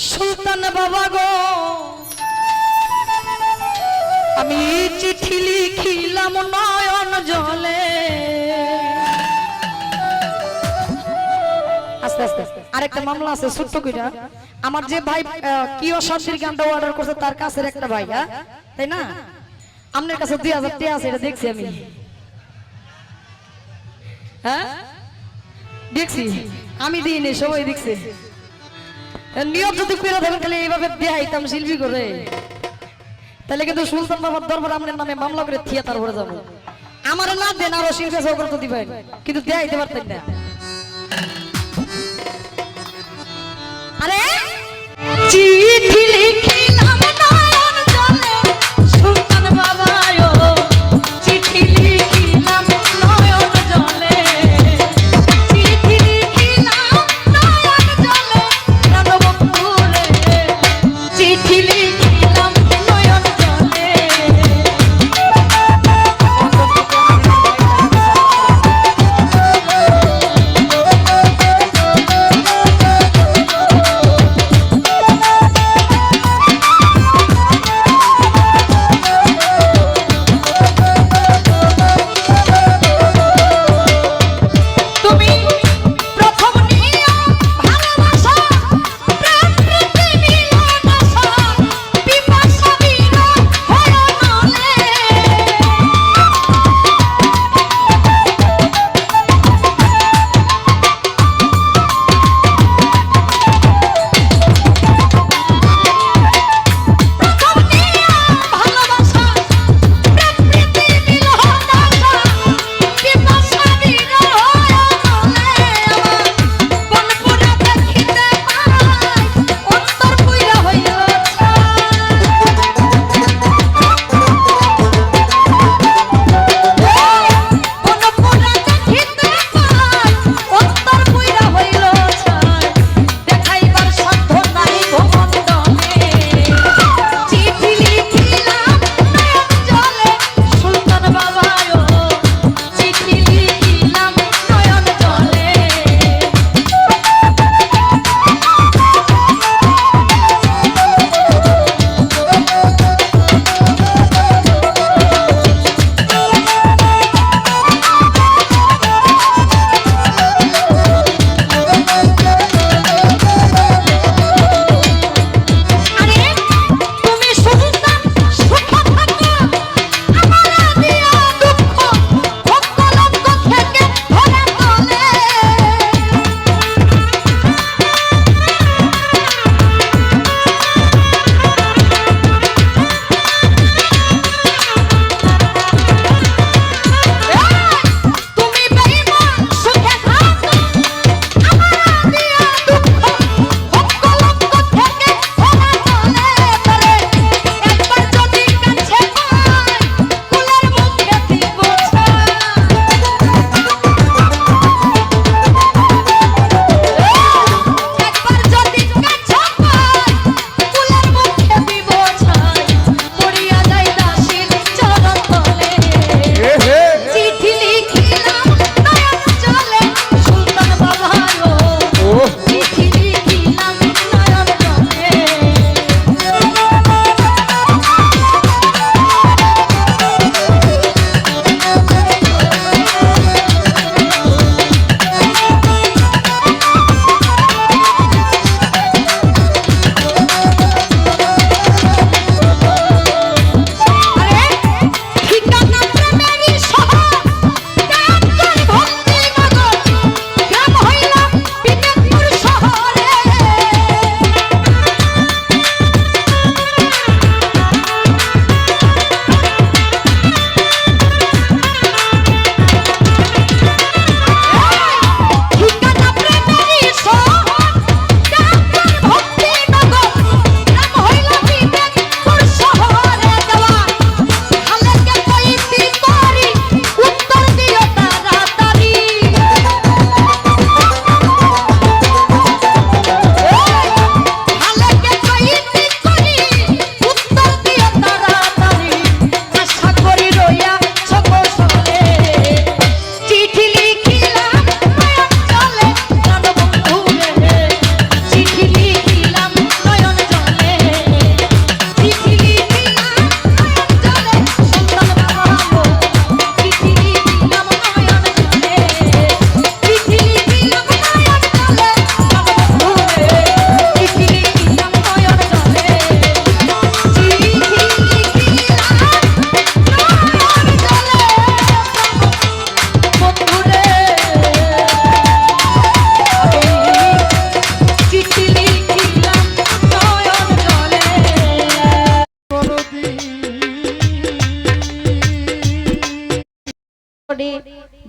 সুলতান বাবা গো আমি চিঠি লিখিলাম নয়ন জলে। আস্তে আস্তে আরেকটা মামলা আছে ছোট্ট কইরা। আমার যে ভাই কি অশান্তির গানটা অর্ডার করছে তার কাছের একটা ভাই, হ্যাঁ তাই না? আপনার কাছে 2000 টাকা আছে, এটা দেখছি আমি, হ্যাঁ দেখছি আমি দিইনি, সবাই দেখছে। নিয়ম যদি করে থাকেন তাহলে এইভাবে দেখাইতাম শিল্পী করে, তাহলে কিন্তু সুলতান বাবার দরবার আপনার নামে মামলা করে থিয়েটার ভরে যাবো। আমার না দেন আরো শিল্পী সহকার তো দিবেন, কিন্তু দেখাইতে পারতেন না। আরে চিঠি লিখিলাম নয়ন জলে সুলতান বাবায়ো, চিঠি লিখিলাম নয়ন জলে, চিঠি লিখিলাম নয়ন জলে প্রাণ বন্ধুরে, চিঠি লিখিলাম নয়ন জলে।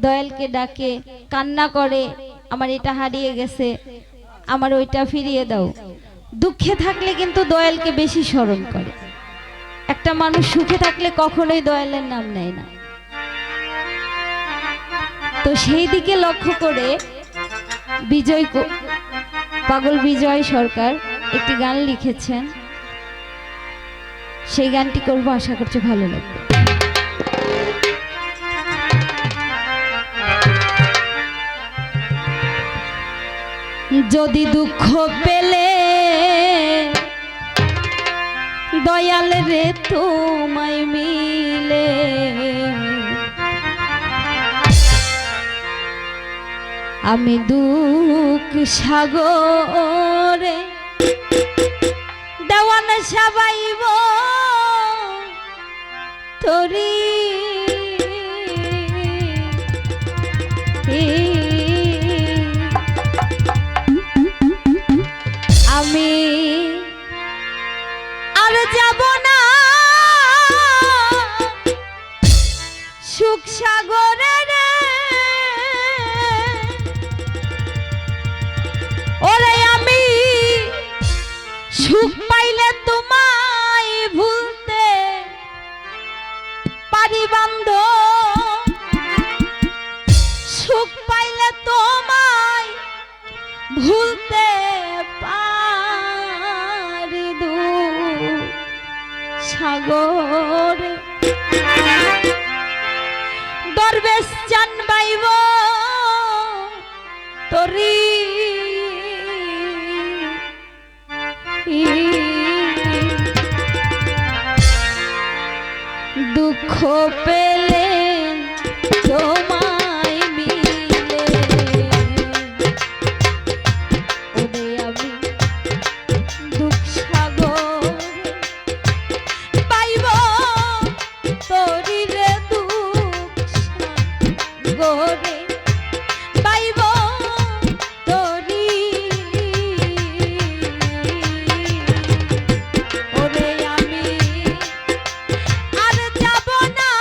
দয়ালকে ডাকে, কান্না করে, আমার এটা হারিয়ে গেছে, আমার ওইটা ফিরিয়ে দাও। দুঃখে থাকলে কিন্তু দয়ালকে বেশি স্মরণ করে। একটা মানুষ সুখে থাকলে কখনোই দয়ালের নাম নেয় না। তো সেই দিকে লক্ষ্য করে পাগল বিজয় সরকার একটি গান লিখেছেন, সেই গানটি করব, আশা করছি ভালো লাগবে। যদি দুঃখ পেলে দয়াল রে তোমায় মিলে, আমি দুঃখ সাগরে দেওয়ান সাবাইব তোরি, আমি আর যাব না সুখ সাগরে রে, ওরে আমি সুখ পাইলে তোমায় ভুলতে পারি বান্ধব, সুখ পাইলে তোমায় ভুলতে পারি দুঃখ সাগরে, দরবেশ চান বাইব তোরি, দুঃখ পেলে তোমায় মিলে, ওরে আমি দুঃখ সাগরে পাইব তোরি রে, দুঃখ সাগরে পাইব তোরি, ওরে আমি আর যাব না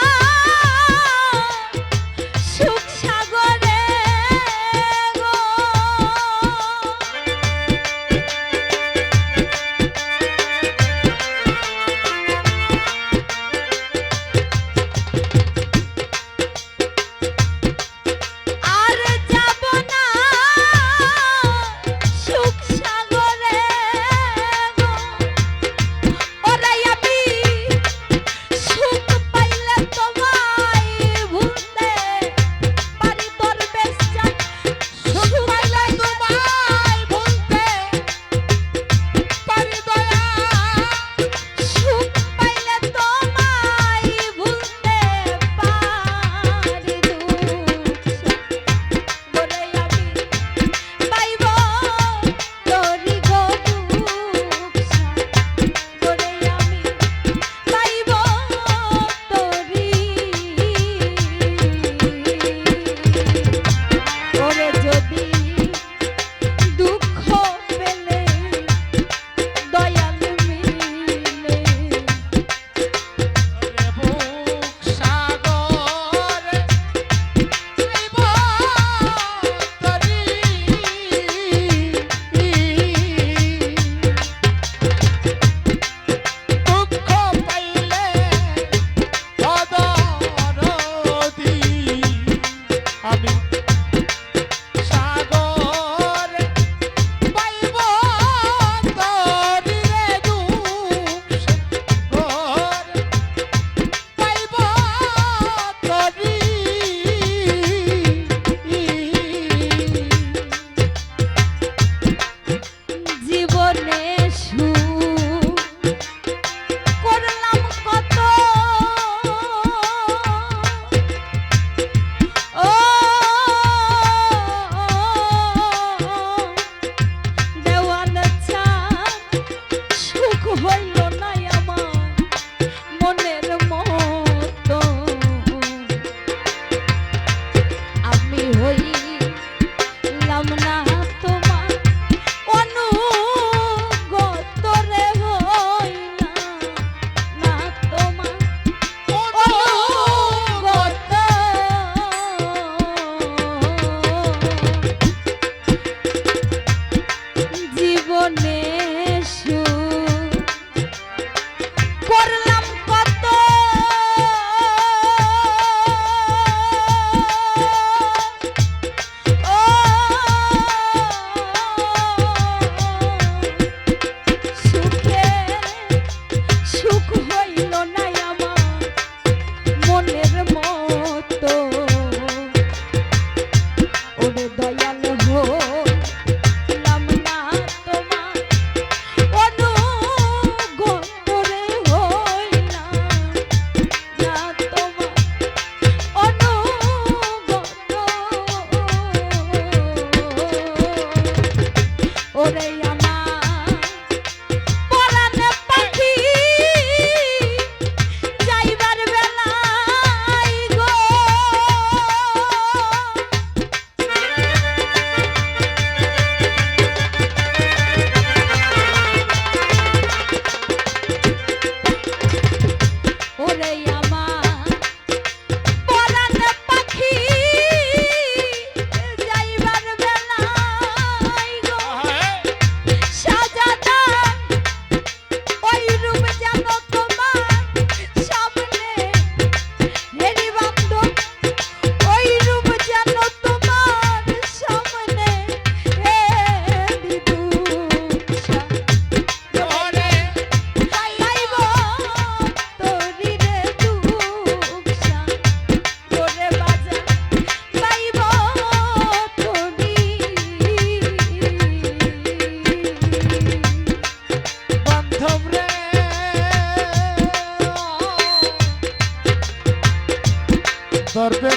করতে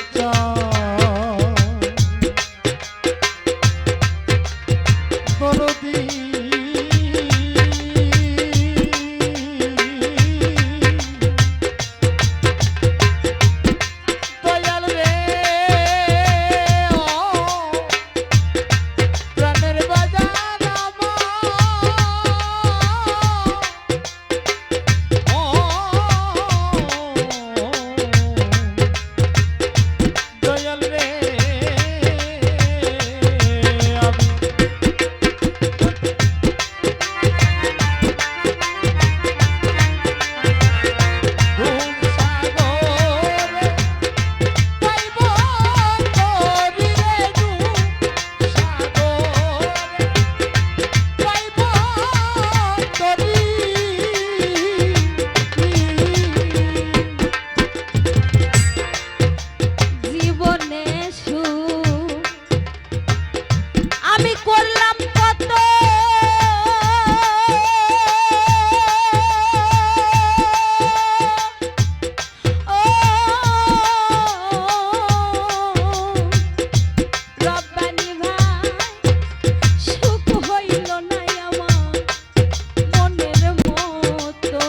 দরদি দয়াল রে ও প্রাণের বাজার দয়াল রে জীবনে সুখ আমি করলাম কত ও রব্বানি ভাই সুখ হইল না আমার মনের মতো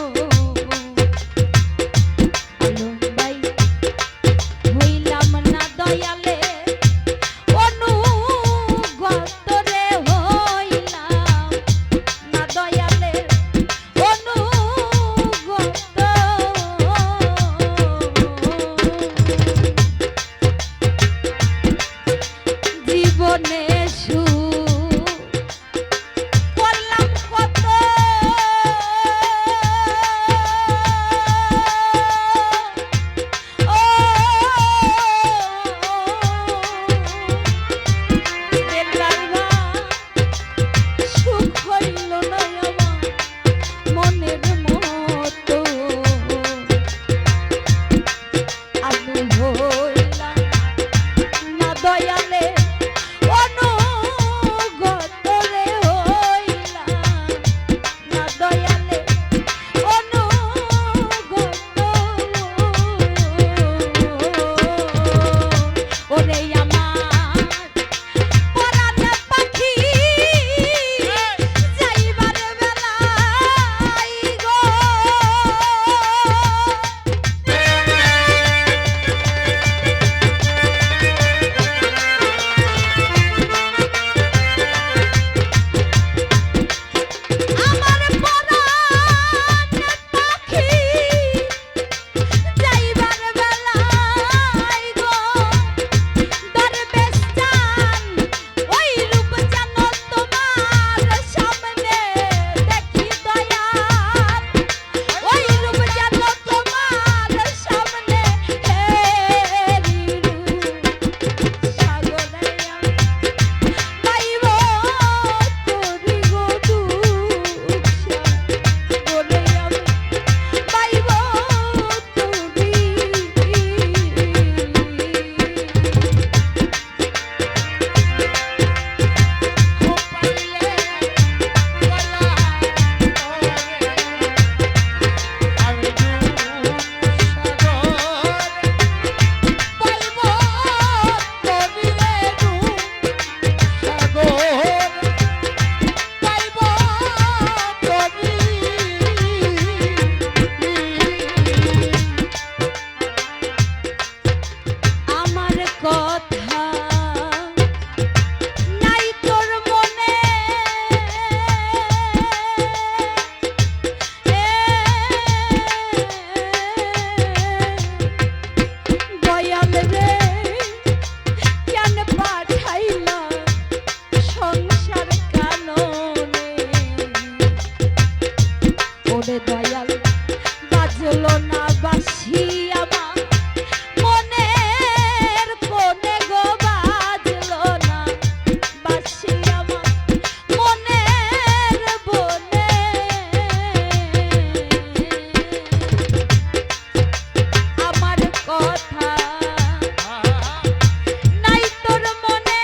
আলো ভাই হইলাম না দয়ালে অনুগত রে হইলাম না দয়ালে অনুগত জীবনে সুখ করলাম কত ও বেলাল ভাই সুখ হইল না আমার মনের মতো আমি হইলাম না দয়ালে অনুগত রে হইলাম না দয়ালে অনুগত ওরে আমার পরাণ পাখি যাইবার বেলায় গো আমার পরাণ পাখি যাইবার বেলায় গো দরবেশ চান ওই রূপ যেন তোমার সামনে দেখি দয়াল ওই রূপ যেন তোমার সামনে হেরি রূপ সাগরে পাইব তোরি গো দুঃখ সাগরে আমি পাইব তোরি আমার কথা নাই তোর মনে দয়াল রে কেন পাঠাইলা সংসার কাননে ওরে দয়াল বাজলো না বাসি আমার মনের কোনে গো বাজলো না বাসি আমার মনের বনে আমার কথা নাই তোর মনে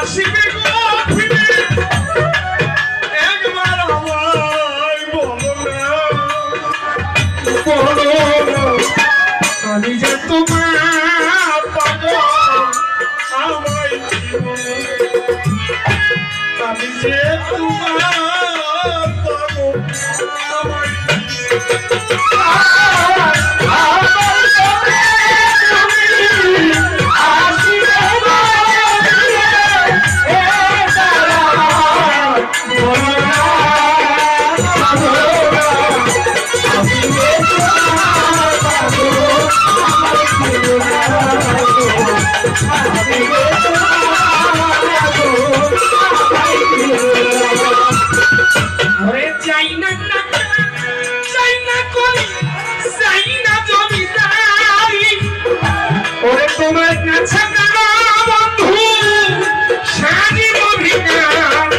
আসিবে গো ফিরে একবার আমায় বলো না আমি যে তোমার পাগল আমায় জীবনে আমি যে তোমার পাগল আমায় তোমার কাছে বন্ধু সাজি অভিজ্ঞান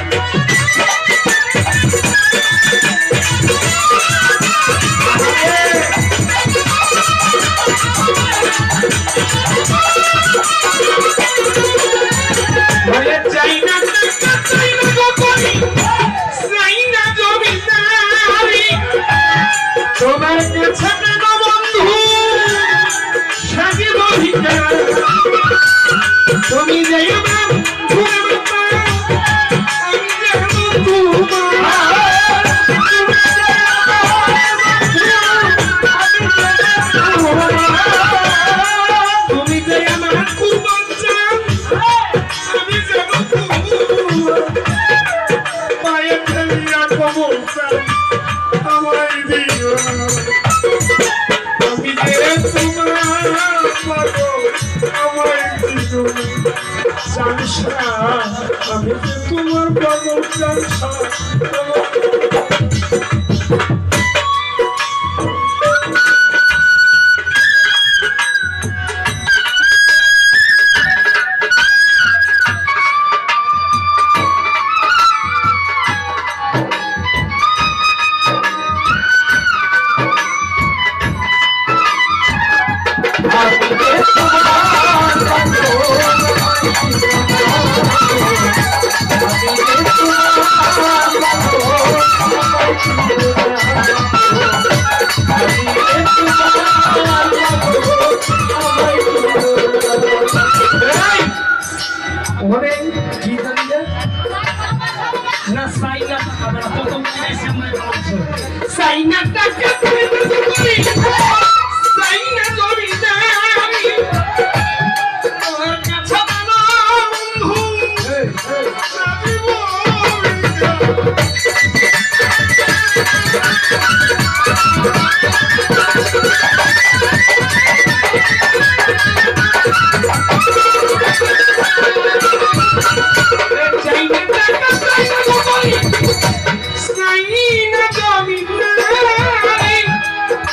চাই না জমিদারি তোমার কাছে বন্ধু সাজি অভিজ্ঞান তুমি যে আমার আমি তুমি যে আমার কুরবান চান আমি যাব পায়ে ফেলিয়া কবর চাই আমায় দিও আমি যে তোমার পাগল আমায় দিও জানসা আমি যে তোমার পাগল জানসা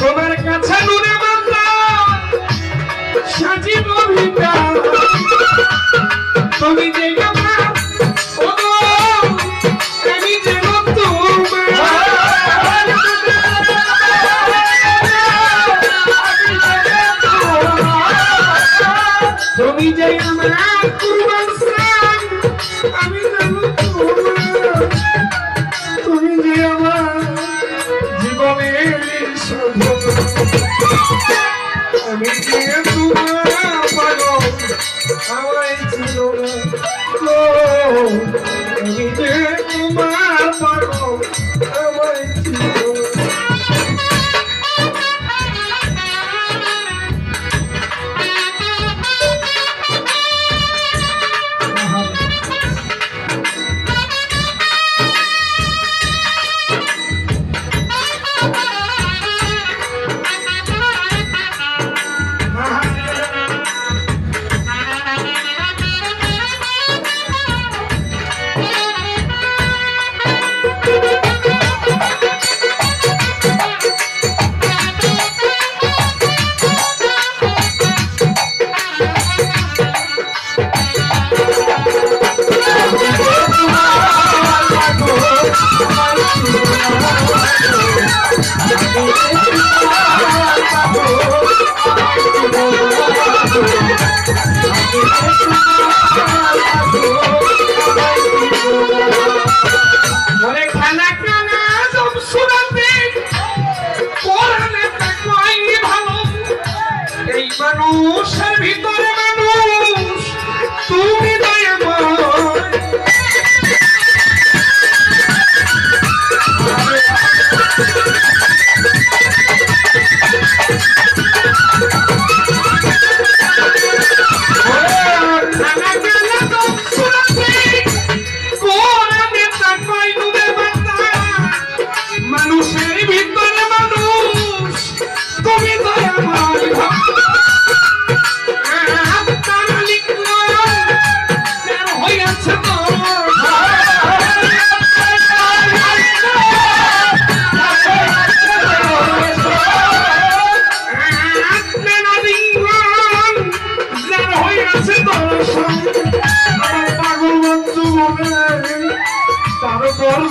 তোমার কাছে নুরে বান্দা সাজিব ভিটা তুমি যে আমার ওগো আমি যে তুমি যে আমার কুরবান চান আমি জানো তুমি যে আমার জীবনের আমি যে তোমার পাগল আমায় ছিল আমি যে তোমার পাগল আমায় ছিল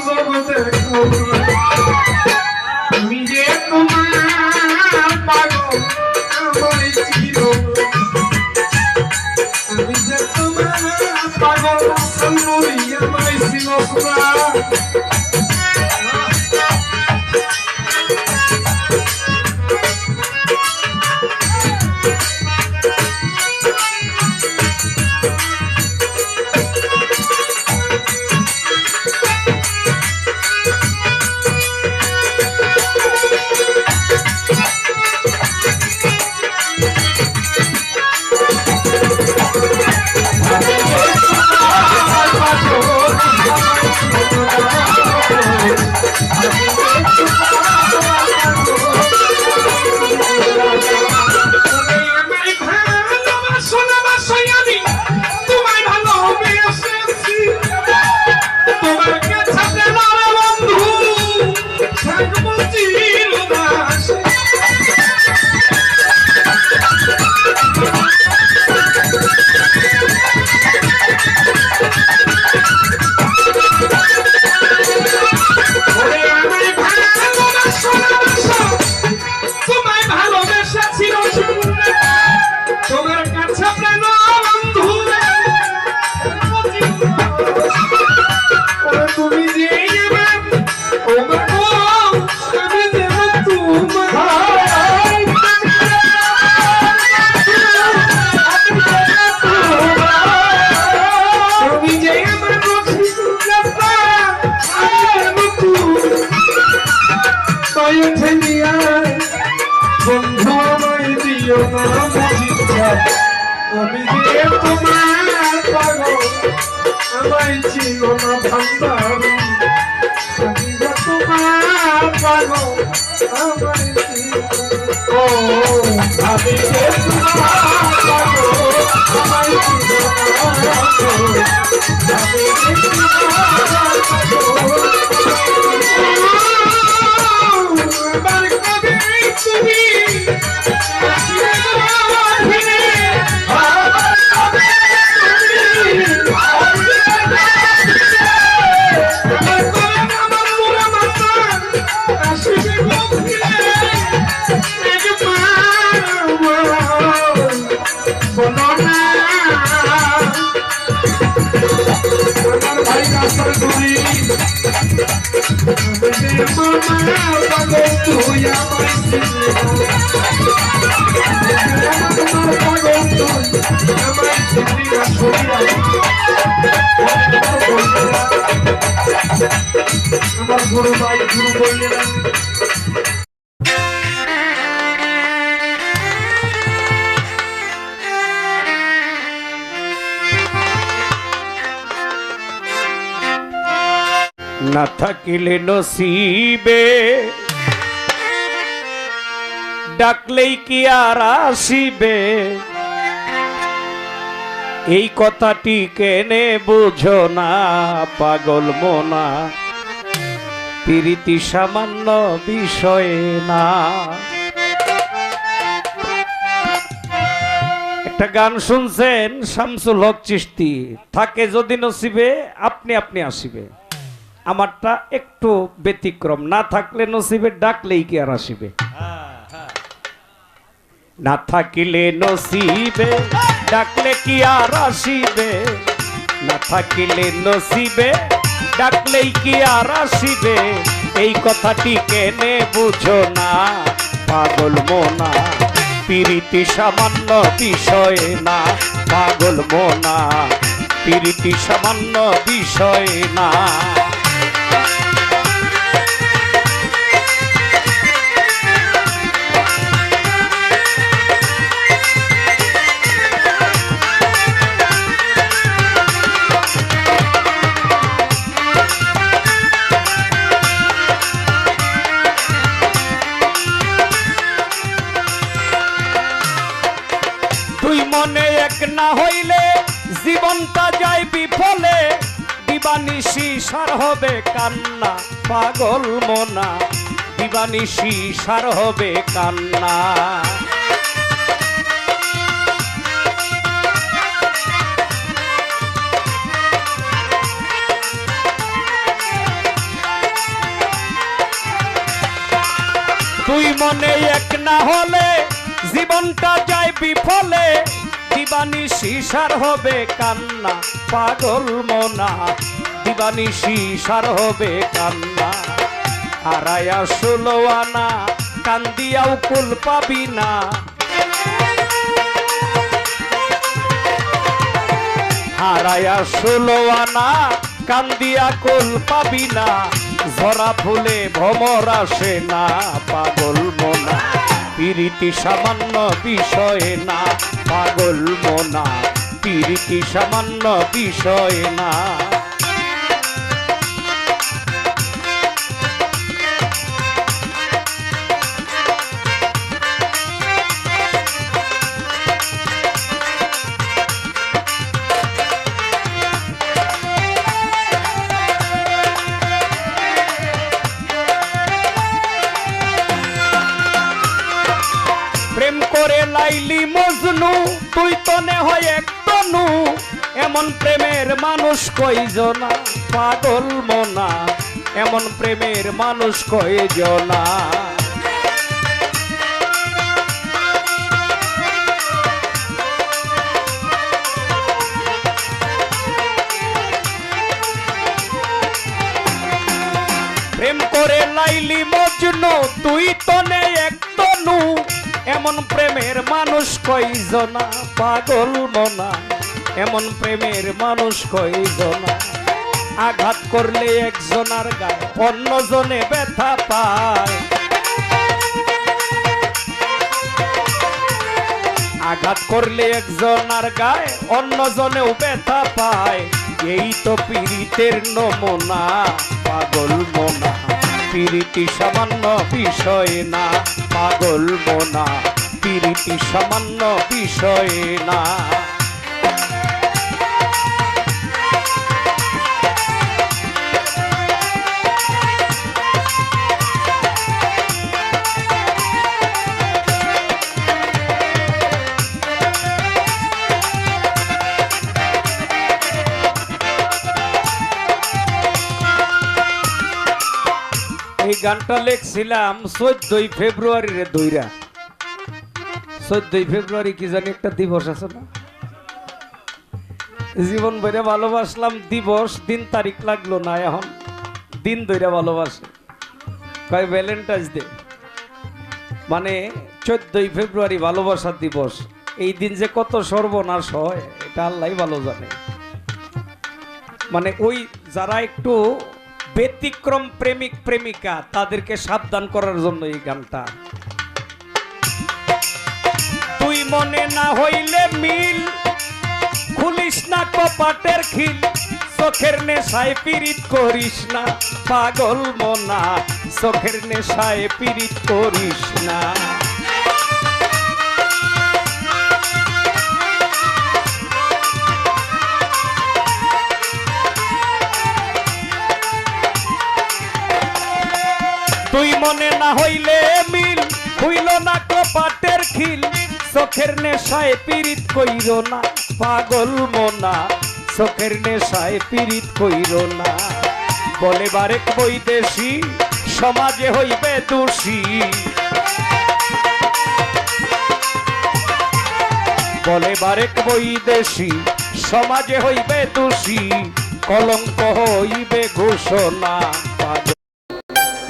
জগতে আমি যে তোমার পাগল আমায় চিনো আমি যে তোমার পাগল সুন্দরী আমায় চিনো বন্ধু আমায় দিও না বুঝিয়া আমি যে তোমার পাগল আমায় চিনো না ভান্ডারি আমি যে তোমার পাগল আমায় চিনো ও আমি যে তোমার পাগল আমায় চিনো না আমি যে তোমার পাগল আমার গুরু ভাই গুরু বললেন না থাকিলে নসিবে ডাকলেই কি আর আসিবে এই কথাটি কেনে বুঝো না পাগল মোনা প্রীতি সামান্য বিষয়ে না একটা গান শুনছেন শামসুল হক চিশতি থাকে যদি নসিবে আপনি আপনি আসিবে আমারটা একটু ব্যতিক্রম না থাকলে নসিবে ডাকলেই কি আর আসিবে না থাকিলে নসিবে ডাকলে কি আর আসিবে না থাকিলে নসিবে ডাকলেই কি আর আসিবে এই কথাটি কেনে বুঝো না পাগল মোনা প্রীতি সামান্য বিষয় না পাগল মোনা প্রীতি সামান্য বিষয় না মনে এক না হইলে জীবনটা যায় বিফলে দিবানিশি সার হবে কান্না পাগল মোনা দিবানিশি সার হবে কান্না না হলে জীবনটা যায় বিফলে, দিবানি শিশার হবে কান্না পাগল মনা, দিবানি শিশার হবে কান্না। হারায়া 16 আনা কান্দিয়াও কুল পাবি না, হারায়া 16 আনা কান্দিয়া কুল পাবি না, ঝরা ফুলে ভ্রমর আসে না পাগল মনা, পিরিতি সামান্য বিষয় না পাগল মনা, পিরিতি সামান্য বিষয় না। প্রেম করে লাইলি মজনু, তুই তনে হয় এক তনু, এমন প্রেমের মানুষ কয়জনা পাগল মনা, এমন প্রেমের মানুষ কয়জনা। প্রেম করে লাইলি মজনু, তুই তনে এক তনু, এমন প্রেমের মানুষ কয়জনা পাগল মনা, এমন প্রেমের মানুষ কয়জনা। আঘাত করলে একজনার গায়ে অন্যজনে ব্যথা পায়, আঘাত করলে একজনার গায়ে অন্যজনেও ব্যথা পায়, এই তো পীড়িতের নমুনা পাগল মনা, পীড়িতি সামান্য বিষয় না পাগল মনা, পীড়িতি সামান্য বিষয় না। এই গানটা লিখছিলাম 14 ফেব্রুয়ারি রে দইরা। 14 ফেব্রুয়ারি কি জানি একটা দিবস আছে না, জীবন ভরে ভালোবাসলাম, দিবস দিন তারিখ লাগলো না, এখন দিন ধরে ভালোবাসে, কয় ভ্যালেন্টাইন্স ডে, মানে 14 ফেব্রুয়ারি ভালোবাসার দিবস। এই দিন যে কত সর্বনাশ হয় এটা আল্লাহ ভালো জানে। মানে ওই যারা একটু ব্যতিক্রম প্রেমিক প্রেমিকা তাদেরকে সাবধান করার জন্য এই গানটা। তুই মনে না হইলে মিল, খুলিস না কপাটের খিল, চোখের নেশায় পীড়িত করিস না পাগল মনা, চোখের নেশায় পীড়িত করিস না। তুই মনে না হইলে মিল, হইল না কপাটের খিল, চোখের নেশায় পীড়িত কইর না পাগল মনা, চোখের নেশায় পীড়িত কইর না। বলে বারেক বৈদেশি সমাজে হইবে দোষী, বলে বারেক বৈদেশি সমাজে হইবে দোষী, কলঙ্ক হইবে ঘোষণা।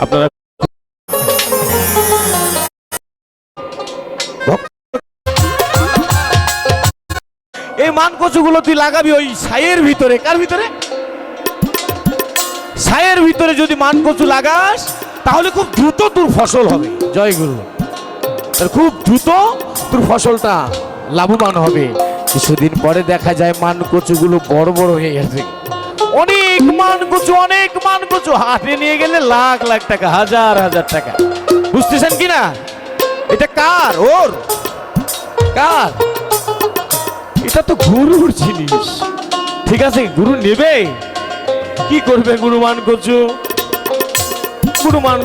আপনারা এই মান কচুগুলো তুই লাগাবি ওই ছাইয়ের ভিতরে। কার ভিতরে? ছাইয়ের ভিতরে যদি মান কচু লাগাস তাহলে খুব দ্রুত তোর ফসল হবে। জয় গুরু। খুব দ্রুত তোর ফসলটা লাভবান হবে। কিছুদিন পরে দেখা যায় মান কচুগুলো বড় বড় হয়ে গেছে। অনেক মান কচু হাটে নিয়ে গেলে লাখ লাখ টাকা, হাজার হাজার টাকা। বুঝতেছেন কিনা? এটা কার? ওর কার? এটা তো গুরুর জিনিস। ঠিক আছে, গুরু নেবে, কি করবে গুরু মান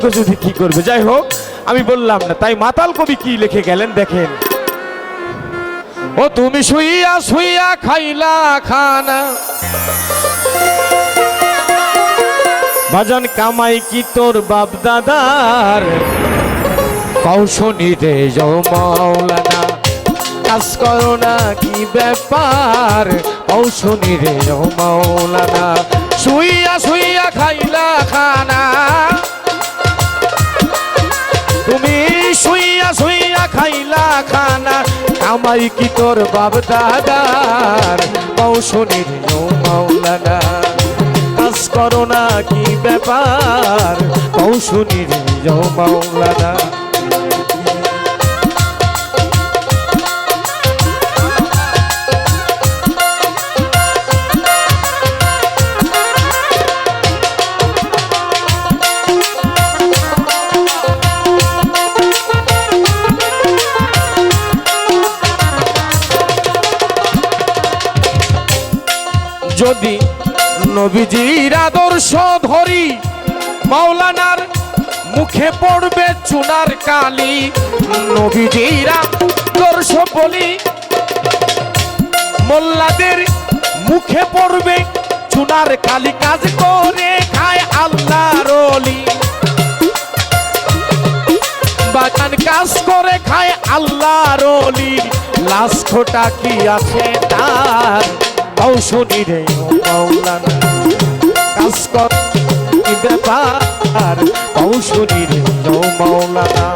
কচু কি করবে? যাই হোক, আমি বললাম না। তাই মাতাল কবি কি লিখে গেলেন দেখেন। ও তুমি শুইয়া শুইয়া খাইলা খানা, বাজান কামাই কি তোর বাপ দাদার? ও কৌশনী রে মাওলানা কাজ করো না কি ব্যাপার কৌশনী রে মাওলানা শুইয়া শুইয়া খাইলা খানা তুমি শুইয়া শুইয়া খাইলা খানা কামাই কি তোর বাপ দাদার কৌশনী রে মাওলানা কাজ করো না কি ব্যাপার কৌশনী রে মাওলানা যদি নবীজির আদর্শ ধরি মাওলানার মুখে পড়বে চুনার কালি নবীজির আদর্শ বলি মোল্লাদের মুখে পড়বে চুনার কালি কাজ করে খায় আল্লাহর ওলি বাগান কাজ করে খায় আল্লাহর ওলি লাশ খোটা কি আছে তার কৌশনী রে মাওলানা কাজ কর কি ব্যাপার কৌশনী রে মাওলানা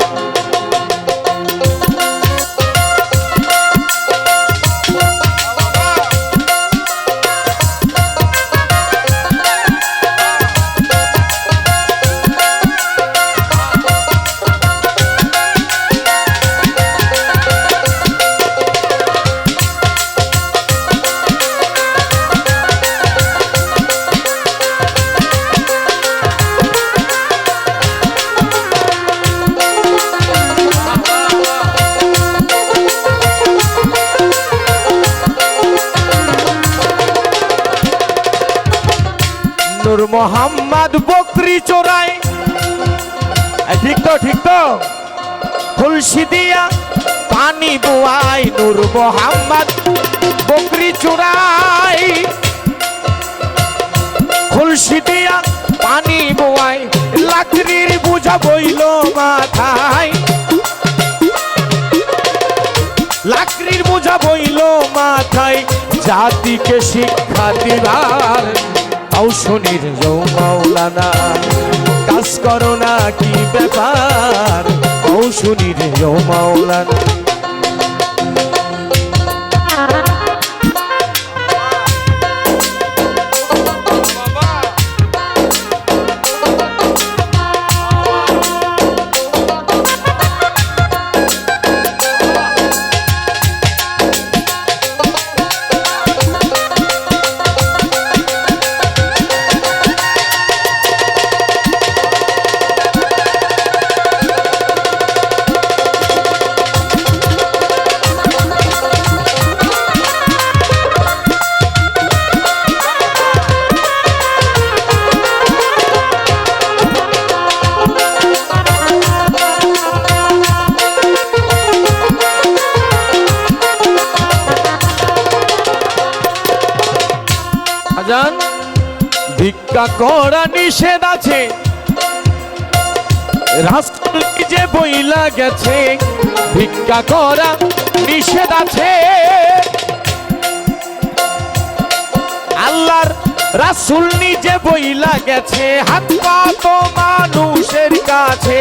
নূর মোহাম্মদ বকরি চোরাই ঠিক তো খুলসি দিয়া পানি বুয়াই নূর মোহাম্মদ বকরি চোরাই খুলসি দিয়া পানি বুয়াই লাকড়ির বুঝা বইল মাথায় লাকড়ির বুঝা বইল মাথায় জাতিকে শিক্ষা দিবার কৌশনী রে মাওলানা কাজ করো না কি ব্যাপার কৌশনী রে মাওলানা ভিক্ষা করা নিষেধ আছে রাসূল যে বইলা গেছে ভিক্ষা করা নিষেধ আছে আল্লাহর রাসূল নিজে বইলা গেছে হাত পা তো মানুষের কাছে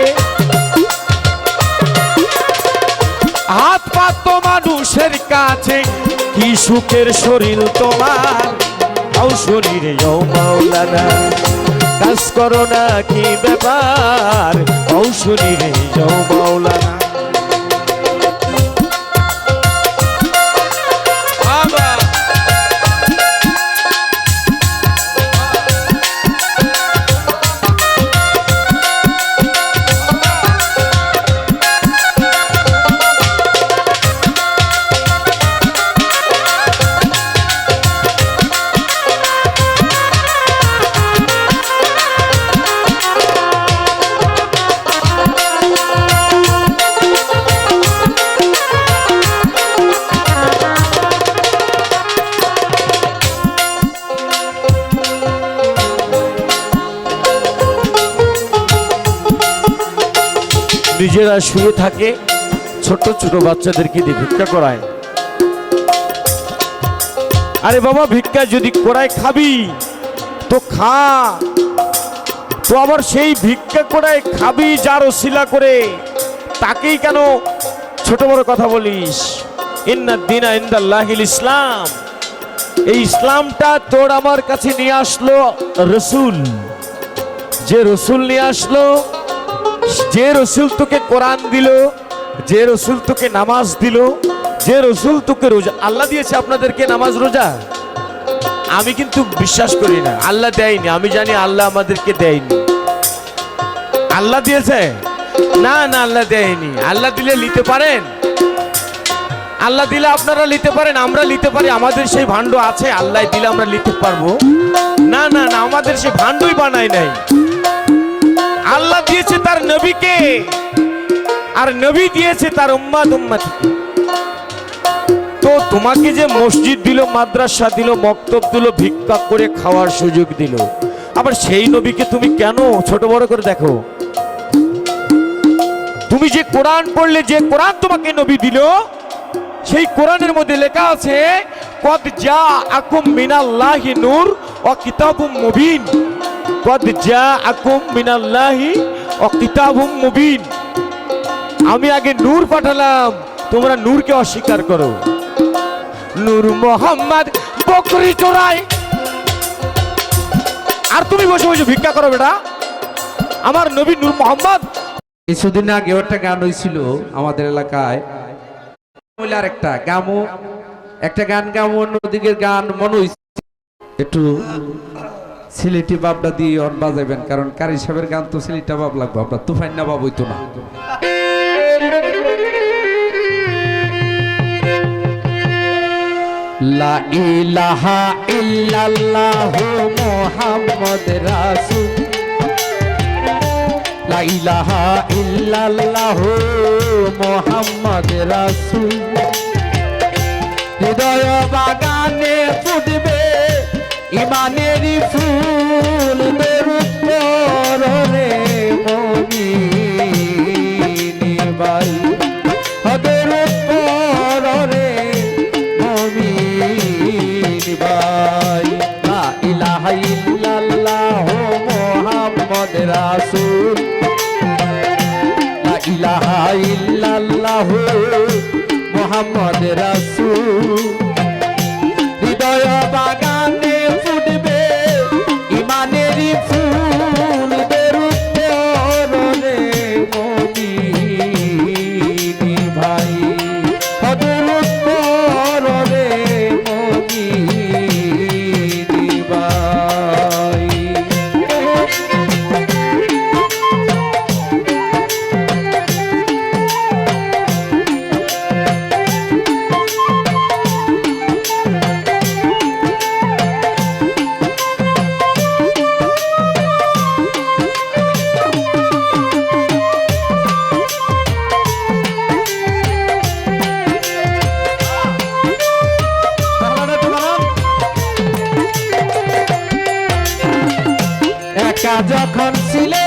হাত পা তো মানুষের কাছে কি সুখের শরীর তোমার কৌশনী রে মাওলানা কাজ করো না কি ব্যাপার কৌশলী রে মাওলানা নিজেরা শুয়ে থাকে, ছোট ছোট বাচ্চাদেরকে দিয়ে ভিক্ষা করায়। আরে বাবা, ভিক্ষা যদি করায় খাবি তো খা, তো আবার সেই ভিক্ষা করায় খাবি যার ওসিলা করে, তাকেই কেন ছোট বড় কথা বলিস? ইন্নাদ দীনা ইনদাল্লাহিল ইসলাম। এই ইসলামটা তোর আমার কাছে নিয়ে আসলো রসুল। যে রসুল নিয়ে আসলো, যে রসুল তোকে কোরআন দিল, যে রসুল তোকে নামাজ দিল, যে রসুল তোকে রোজা, আল্লাহ দিয়েছে আপনাদেরকে নামাজ রোজা? আমি কিন্তু বিশ্বাস করি না আল্লাহ দেয়নি, আমি জানি আল্লাহ আমাদেরকে দেয়নি। আল্লাহ দিয়েছে? না না, আল্লাহ দেয়নি। আল্লাহ দিলে নিতে পারেন? আল্লাহ দিলে আপনারা নিতে পারেন, আমরা নিতে পারি। আমাদের সেই ভাণ্ড আছে, আল্লাহ দিলে আমরা নিতে পারবো? না না না, আমাদের সেই ভাণ্ডই বানায় নাই। আল্লাহ দিয়েছে তার নবীকে, আর নবী দিয়েছে তার উম্মাত উম্মতকে। তো তোমাকে যে মসজিদ দিল, মাদ্রাসা দিল, মক্তব দিল, ভিক্ষা করে খাওয়ার সুযোগ দিল, আবার সেই নবীকে তুমি কেন ছোট বড় করে দেখো? তুমি যে কোরআন পড়লে, যে কোরআন তোমাকে নবী দিল, সেই কোরআনের মধ্যে লেখা আছে কদ জাআকুম মিনাল্লাহি নূর ওয়া কিতাবুম মুবিন। কদ জাআকুম মিনাল্লাহি ওয়া কিতাবুম মুবিন। আমি আগে নূর পাঠালাম, তোমরা নূরকে অস্বীকার করো। নূর মোহাম্মদ বকরি চোরায়, আর তুমি বসে বসে ভিক্ষা করো বেটা। আমার নবী নূর মোহাম্মদ। কিছুদিন আগে একটা গান হয়েছিল আমাদের এলাকায়, আর একটা গামো, একটা গান গামো, অন্যদিকের গান মনে হয়েছে একটু সিলেটি বাবটা দিয়ে অন বাজাবেন, কারণ কারি সাহেবের গান তো সিলেটা বাব লাগবে, আপনার তুফাইন না বাব হইতো না। লা ইলাহা ইল্লাল্লাহু মুহাম্মদ রাসূল, লা ইলাহা ইল্লাল্লাহু মুহাম্মদ রাসূল। হৃদয় বাগানে ফুটবে ইমানের ফুল, দরুদ পড়ে মুমিন ভাই, দরুদ পড়ে মুমিন ভাই। লা ইলাহা ইল্লাল্লাহু মুহাম্মদ রাসূল, লা ইলাহা ইল্লাল্লাহু মুহাম্মদ রাসূল। হৃদয় বাগানে ফুটবে ইমানের ফুল, দরুদ পড়ে মুমিন ভাই, দরুদ পড়ে মুমিন ভাই। একা যখন ছিলে